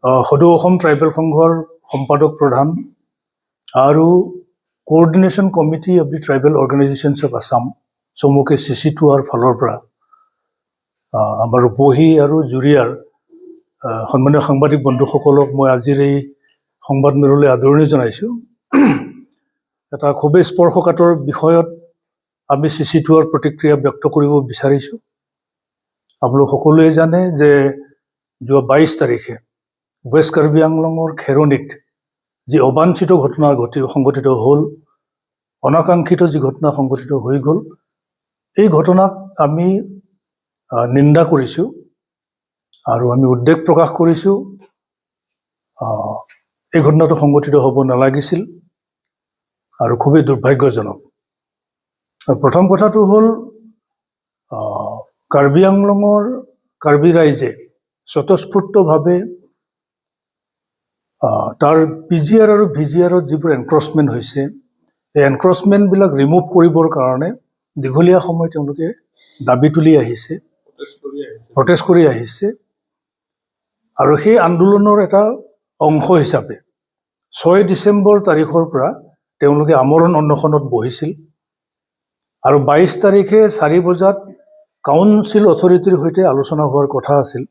সদৌ অসম ট্ৰাইবেল সংঘৰ সম্পাদক প্ৰধান আৰু coordination committee of the tribal organisations of Assam চমুকে CC2R ফালৰ পৰা আমাৰ ৰূপহী আৰু জুৰিয়াৰ সন্মানীয় সাংবাদিক বন্ধুসকলক মই আজিৰ এই সংবাদমেললৈ আদৰণি জনাইছোঁ। এটা খুবেই স্পৰ্শকাতৰ বিষয়ত আমি CC2R প্ৰতিক্ৰিয়া ব্যক্ত কৰিব বিচাৰিছোঁ। আপোনালোক সকলোৱে জানে যে যোৱা 22 তাৰিখে ৱেষ্ট কাৰ্বি আংলঙৰ খেৰণিত যি অবাঞ্ছিত ঘটনা সংঘটিত হ'ল, অনাকাংক্ষিত যি ঘটনা সংঘটিত হৈ গ'ল, এই ঘটনাক আমি নিন্দা কৰিছোঁ আৰু আমি উদ্বেগ প্ৰকাশ কৰিছোঁ। এই ঘটনাটো সংঘটিত হ'ব নালাগিছিল আৰু খুবেই দুৰ্ভাগ্যজনক। প্ৰথম কথাটো হ'ল কাৰ্বি আংলঙৰ কাৰ্বি ৰাইজে স্বতঃস্ফূৰ্তভাৱে তাৰ PGR আৰু VGRত যিবোৰ এনক্ৰচমেণ্ট হৈছে, এই এনক্ৰচমেণ্টবিলাক ৰিমুভ কৰিবৰ কাৰণে দীঘলীয়া সময় তেওঁলোকে দাবী তুলি আহিছে, প্ৰটেষ্ট কৰি আহিছে আৰু সেই আন্দোলনৰ এটা অংশ হিচাপে 6 ডিচেম্বৰ তাৰিখৰ পৰা তেওঁলোকে আমৰণ অনশনত বহিছিল আৰু 22 তাৰিখে 4 বজাত কাউন্সিল অথৰিটিৰ সৈতে আলোচনা হোৱাৰ কথা আছিল।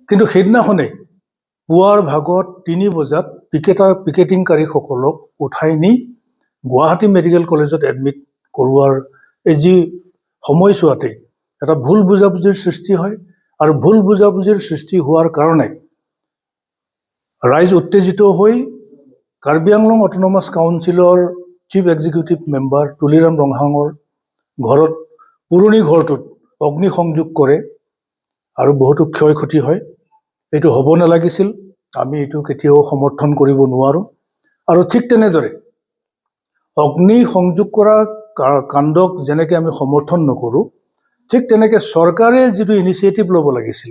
কিন্তু সেইদিনাখনেই পুৱাৰ ভাগত 3 বজাত পিকেটিংকাৰীসকলক উঠাই নি গুৱাহাটী মেডিকেল কলেজত এডমিট কৰোৱাৰ এই যি সময়ছোৱাতে এটা ভুল বুজাবুজিৰ সৃষ্টি হয় আৰু ভুল বুজাবুজিৰ সৃষ্টি হোৱাৰ কাৰণে ৰাইজ উত্তেজিত হৈ কাৰ্বি আংলং অট'নমাছ কাউন্সিলৰ চিফ এক্সিকিউটিভ মেম্বাৰ তুলিৰাম ৰংহাঙৰ ঘৰত পুৰণি ঘৰটোত অগ্নিসংযোগ কৰে আৰু বহুতো ক্ষয় ক্ষতি হয়। এইটো হ'ব নালাগিছিল, আমি এইটো কেতিয়াও সমৰ্থন কৰিব নোৱাৰোঁ। আৰু ঠিক তেনেদৰে অগ্নিসংযোগ কৰা কাণ্ডক যেনেকৈ আমি সমৰ্থন নকৰোঁ, ঠিক তেনেকৈ চৰকাৰে যিটো ইনিচিয়েটিভ ল'ব লাগিছিল,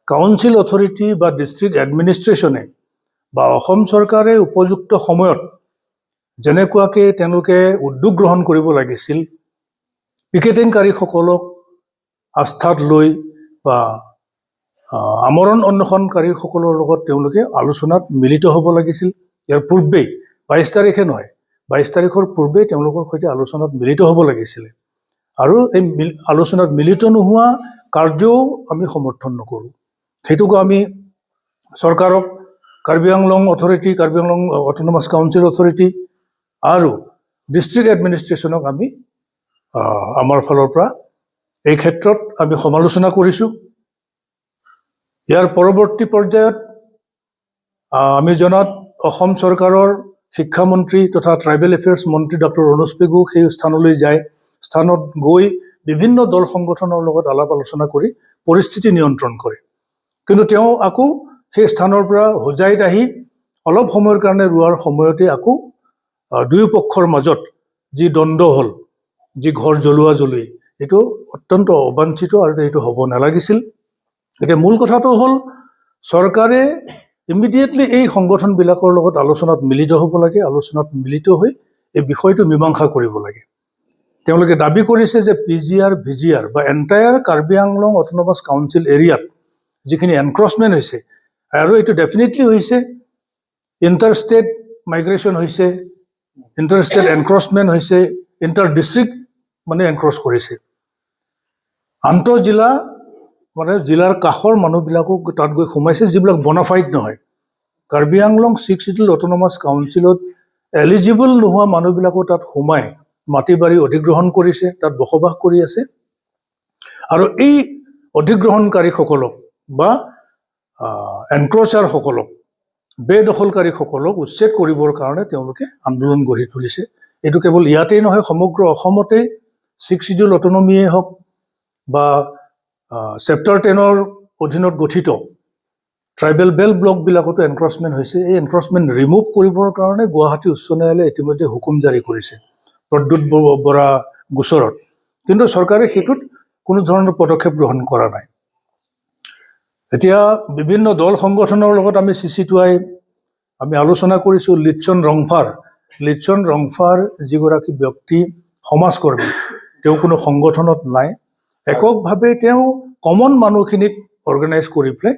কাউন্সিল অথৰিটি বা ডিষ্ট্ৰিক্ট এডমিনিষ্ট্ৰেশ্যনে বা অসম চৰকাৰে উপযুক্ত সময়ত যেনেকুৱাকৈ তেওঁলোকে উদ্যোগ গ্ৰহণ কৰিব লাগিছিল, পিকেটিংকাৰীসকলক আস্থাত লৈ বা আমৰণ অনশনকাৰীসকলৰ লগত তেওঁলোকে আলোচনাত মিলিত হ'ব লাগিছিল। ইয়াৰ পূৰ্বেই 22 তাৰিখে নহয়, 22 তাৰিখৰ পূৰ্বেই তেওঁলোকৰ সৈতে আলোচনাত মিলিত হ'ব লাগিছিলে আৰু এই আলোচনাত মিলিত নোহোৱা কাৰ্যও আমি সমৰ্থন নকৰোঁ। সেইটোকো আমি চৰকাৰক, Karbi Anglong authority, Karbi Anglong autonomous council authority আৰু ডিষ্ট্ৰিক্ট এডমিনিষ্ট্ৰেশ্যনক আমি আমাৰ ফালৰ পৰা এই ক্ষেত্ৰত আমি সমালোচনা কৰিছোঁ। ইয়াৰ পৰৱৰ্তী পৰ্যায়ত আমি জনাত অসম চৰকাৰৰ শিক্ষামন্ত্ৰী তথা ট্ৰাইবেল এফেয়াৰ্ছ মন্ত্ৰী ডক্টৰ ৰণোজ পেগু সেই স্থানলৈ যায়। স্থানত গৈ বিভিন্ন দল সংগঠনৰ লগত আলাপ আলোচনা কৰি পৰিস্থিতি নিয়ন্ত্ৰণ কৰে। কিন্তু তেওঁ আকৌ সেই স্থানৰ পৰা হোজাইত আহি অলপ সময়ৰ কাৰণে ৰোৱাৰ সময়তে আকৌ দুয়ো পক্ষৰ মাজত যি দ্বন্দ্ব হ'ল, যি ঘৰ জ্বলোৱা জ্বলি, এইটো অত্যন্ত অবাঞ্ছিত আৰু এইটো হ'ব নালাগিছিল। এতিয়া মূল কথাটো হ'ল চৰকাৰে ইমিডিয়েটলি এই সংগঠনবিলাকৰ লগত আলোচনাত মিলিত হ'ব লাগে, আলোচনাত মিলিত হৈ এই বিষয়টো মীমাংসা কৰিব লাগে। তেওঁলোকে দাবী কৰিছে যে PGR VGR বা entire Karbi Anglong autonomous council এৰিয়াত যিখিনি এনক্ৰচমেণ্ট হৈছে, আৰু এইটো ডেফিনেটলি হৈছে, ইণ্টাৰ ষ্টেট মাইগ্ৰেশ্যন হৈছে, ইণ্টাৰ ষ্টেট এনক্ৰচমেণ্ট হৈছে, ইণ্টাৰ ডিষ্ট্ৰিক্ট মানে এনক্ৰচ কৰিছে, আন্তঃজিলা মানে জিলাৰ কাষৰ মানুহবিলাকো তাত গৈ সোমাইছে যিবিলাক বনাফাইড নহয়। কাৰ্বি আংলং 6 শিডিউল অট'নমাছ কাউন্সিলত এলিজিবল নোহোৱা মানুহবিলাকো তাত সোমাই মাটি বাৰী অধিগ্ৰহণ কৰিছে, তাত বসবাস কৰি আছে। আৰু এই অধিগ্ৰহণকাৰীসকলক বা এনক্ৰচাৰসকলক, বেদখলকাৰীসকলক উচ্ছেদ কৰিবৰ কাৰণে তেওঁলোকে আন্দোলন গঢ়ি তুলিছে। এইটো কেৱল ইয়াতেই নহয়, সমগ্ৰ অসমতেই 6 শিডিউল অট'নমিয়েই হওক বা চেপ্টাৰ 10ৰ অধীনত গঠিত ট্ৰাইবেল বেল্ট ব্লকবিলাকতো এনক্ৰচমেণ্ট হৈছে। এই এনক্ৰচমেণ্ট ৰিমুভ কৰিবৰ কাৰণে গুৱাহাটী উচ্চ ন্যায়ালয়ে ইতিমধ্যে হুকুম জাৰি কৰিছে প্ৰদ্যুৎ বৰা গোচৰত, কিন্তু চৰকাৰে সেইটোত কোনো ধৰণৰ পদক্ষেপ গ্ৰহণ কৰা নাই। এতিয়া বিভিন্ন দল সংগঠনৰ লগত আমি CC2I আমি আলোচনা কৰিছোঁ। লিটছন ৰংফাৰ যিগৰাকী ব্যক্তি সমাজকৰ্মী, তেওঁ কোনো সংগঠনত নাই, এককভাৱে তেওঁ কমন মানুহখিনিক অৰ্গেনাইজ কৰি পেলাই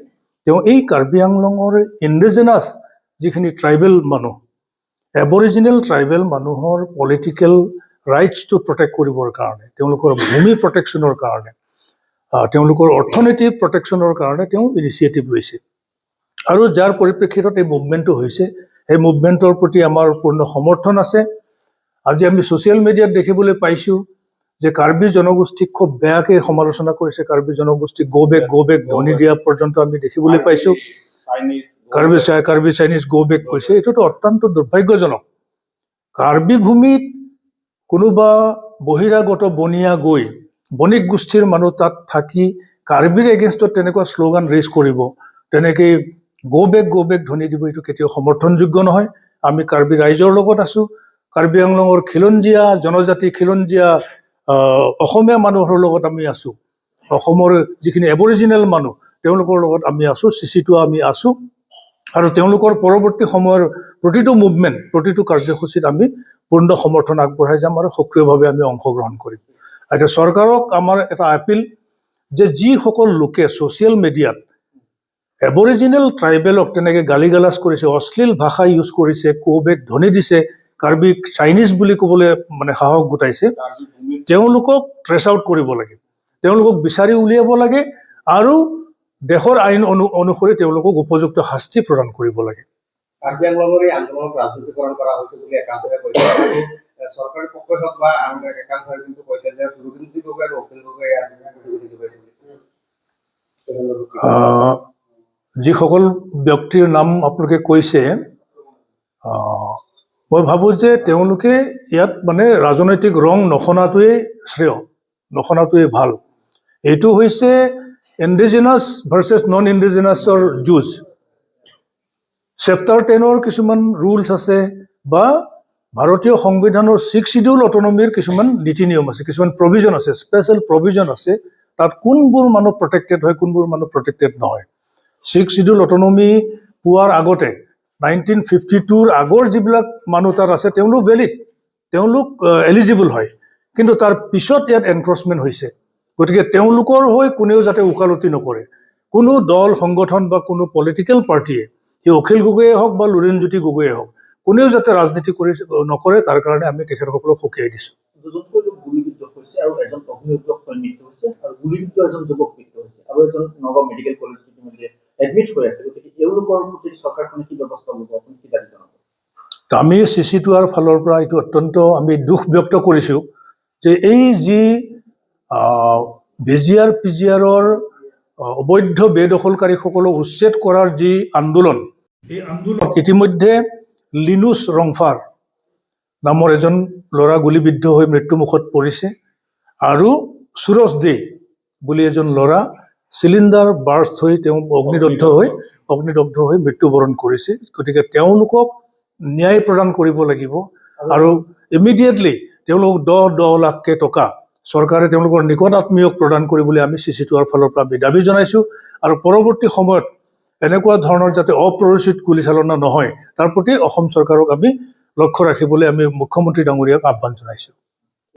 তেওঁ এই কাৰ্বি আংলঙৰ ইণ্ডিজিনাছ যিখিনি ট্ৰাইবেল মানুহ, এবৰিজিনেল ট্ৰাইবেল মানুহৰ পলিটিকেল ৰাইটছটো প্ৰটেক্ট কৰিবৰ কাৰণে, তেওঁলোকৰ ভূমি প্ৰটেকশ্যনৰ কাৰণে, তেওঁলোকৰ অৰ্থনীতি প্ৰটেকশ্যনৰ কাৰণে তেওঁ ইনিচিয়েটিভ লৈছে। আৰু যাৰ পৰিপ্ৰেক্ষিতত এই মুভমেণ্টটো হৈছে, সেই মুভমেণ্টৰ প্ৰতি আমাৰ পূৰ্ণ সমৰ্থন আছে। আজি আমি ছ'চিয়েল মিডিয়াত দেখিবলৈ পাইছোঁ যে কাৰ্বি জনগোষ্ঠীক খুব বেয়াকৈ সমালোচনা কৰিছে, কাৰ্বি জনগোষ্ঠীক গো বেক ধ্বনি দিয়া পৰ্যন্ত আমি দেখিবলৈ পাইছোঁ। কাৰ্বি চাইনিজ গো বেক কৈছে। এইটোতো অত্যন্ত দুৰ্ভাগ্যজনক। কাৰ্বি ভূমিত কোনোবা বহিৰাগত বনিয়া গৈ বণিক গোষ্ঠীৰ মানুহ তাত থাকি কাৰ্বিৰ এগেইনষ্টত তেনেকুৱা শ্লোগান ৰেজ কৰিব, তেনেকৈ গো বেক ধ্বনি দিব, এইটো কেতিয়াও সমৰ্থনযোগ্য নহয়। আমি কাৰ্বি ৰাইজৰ লগত আছোঁ। কাৰ্বি আংলঙৰ খিলঞ্জীয়া জনজাতি, খিলঞ্জীয়া অসমীয়া মানুহৰ লগত আমি আছোঁ। অসমৰ যিখিনি এবৰিজিনেল মানুহ তেওঁলোকৰ লগত আমি আছোঁ, চিচিটো আমি আছোঁ। আৰু তেওঁলোকৰ পৰৱৰ্তী সময়ৰ প্ৰতিটো মুভমেণ্ট, প্ৰতিটো কাৰ্যসূচীত আমি পূৰ্ণ সমৰ্থন আগবঢ়াই যাম আৰু সক্ৰিয়ভাৱে আমি অংশগ্ৰহণ কৰিম। এতিয়া চৰকাৰক আমাৰ এটা আপিল যে যিসকল লোকে ছ'চিয়েল মিডিয়াত এবৰিজিনেল ট্ৰাইবেলক তেনেকৈ গালি গালাজ কৰিছে, অশ্লীল ভাষা ইউজ কৰিছে, কোবেক ধ্বনি দিছে, কাৰ্বিক চাইনিজ বুলি ক'বলৈ মানে সাহস গোটাইছে, তেওঁলোকক ট্ৰেছ আউট কৰিব লাগে, তেওঁলোকক বিচাৰি উলিয়াব লাগে আৰু দেশৰ আইন অনুসৰি তেওঁলোকক উপযুক্ত শাস্তি প্ৰদান কৰিব লাগে। কাৰ্বি আংলঙৰ এই আন্দোলনক ৰাজনীতিকৰণ কৰা হৈছে বুলি একাংশই কৈছে। চৰকাৰী পক্ষই হওক বা আন একাংশই কিন্তু কৈছে যে ৰুবিনজী গগৈ আৰু অখিল গগৈ যিসকল ব্যক্তিৰ নাম আপোনালোকে কৈছে, মই ভাবোঁ যে তেওঁলোকে ইয়াত মানে ৰাজনৈতিক ৰং নখনাটোৱেই শ্ৰেয়, নখনাটোৱেই ভাল। এইটো হৈছে ইণ্ডিজিনাছ ভাৰ্চেছ নন ইণ্ডিজিনাছৰ যুঁজ। চেপ্টাৰ 10ৰ কিছুমান ৰুলছ আছে বা ভাৰতীয় সংবিধানৰ 6 শিডিউল অটনমিৰ কিছুমান নীতি নিয়ম আছে, কিছুমান প্ৰভিজন আছে, স্পেচিয়েল প্ৰভিজন আছে। তাত কোনবোৰ মানুহ প্ৰটেক্টেড হয়, কোনবোৰ মানুহ প্ৰটেক্টেড নহয়। 6 শিডিউল অটনমি পোৱাৰ আগতে 1952ৰ আগৰ যিবিলাক মানুহ তাত আছে তেওঁলোক ভেলিড, তেওঁলোক এলিজিবল হয়। কিন্তু তাৰ পিছত ইয়াত এনক্ৰচমেণ্ট হৈছে। গতিকে তেওঁলোকৰ হৈ কোনেও যাতে ওকালতি নকৰে। কোনো দল সংগঠন বা কোনো পলিটিকেল পাৰ্টিয়ে, সেই অখিল গগৈয়ে হওক বা লুৰিণজ্যোতি গগৈয়ে হওক, কোনেও যাতে ৰাজনীতি নকৰে, তাৰ কাৰণে আমি তেখেতসকলক সকীয়াই দিছোঁ। দুজনকৈ লোক গুলিবিদ্ধ হৈছে আৰু এজন অভিযোগক মৃত্যু হৈছে আৰু গুলিবিদ্ধ এজন যুৱক মৃত্যু হৈছে আৰু এজন নগাঁও মেডিকেল কলেজ ইতিমধ্যে এডমিট হৈ আছে। গতিকে তেওঁলোকৰ প্ৰতি চৰকাৰখনে কি ব্যৱস্থা ল'ব, আপুনি কি দাবী জনাব? আমি চিচিটোৱাৰ ফালৰ পৰা এইটো অত্যন্ত আমি দুখ ব্যক্ত কৰিছোঁ যে এই যি ভিজিআৰ পিজিআৰৰ অবৈধ বেদখলকাৰীসকলক উচ্ছেদ কৰাৰ যি আন্দোলন, এই আন্দোলন ইতিমধ্যে লিনুছ ৰংফাৰ নামৰ এজন ল'ৰা গুলীবিদ্ধ হৈ মৃত্যুমুখত পৰিছে আৰু সুৰজ দে বুলি এজন ল'ৰা চিলিণ্ডাৰ বাৰ্ষ্ট হৈ তেওঁ অগ্নিদগ্ধ হৈ মৃত্যুবৰণ কৰিছে। গতিকে তেওঁলোকক ন্যায় প্ৰদান কৰিব লাগিব আৰু ইমিডিয়েটলি তেওঁলোকক 10 লাখকৈ টকা চৰকাৰে তেওঁলোকৰ নিকট আত্মীয়ক প্ৰদান কৰিবলৈ আমি চিচিটোৱাৰ ফালৰ পৰা আমি দাবী জনাইছোঁ। আৰু পৰৱৰ্তী সময়ত এনেকুৱা ধৰণৰ যাতে অপ্ৰৰোচিত গুলীচালনা নহয় তাৰ প্ৰতি অসম চৰকাৰক আমি লক্ষ্য ৰাখিবলৈ আমি মুখ্যমন্ত্ৰী ডাঙৰীয়াক আহ্বান জনাইছোঁ।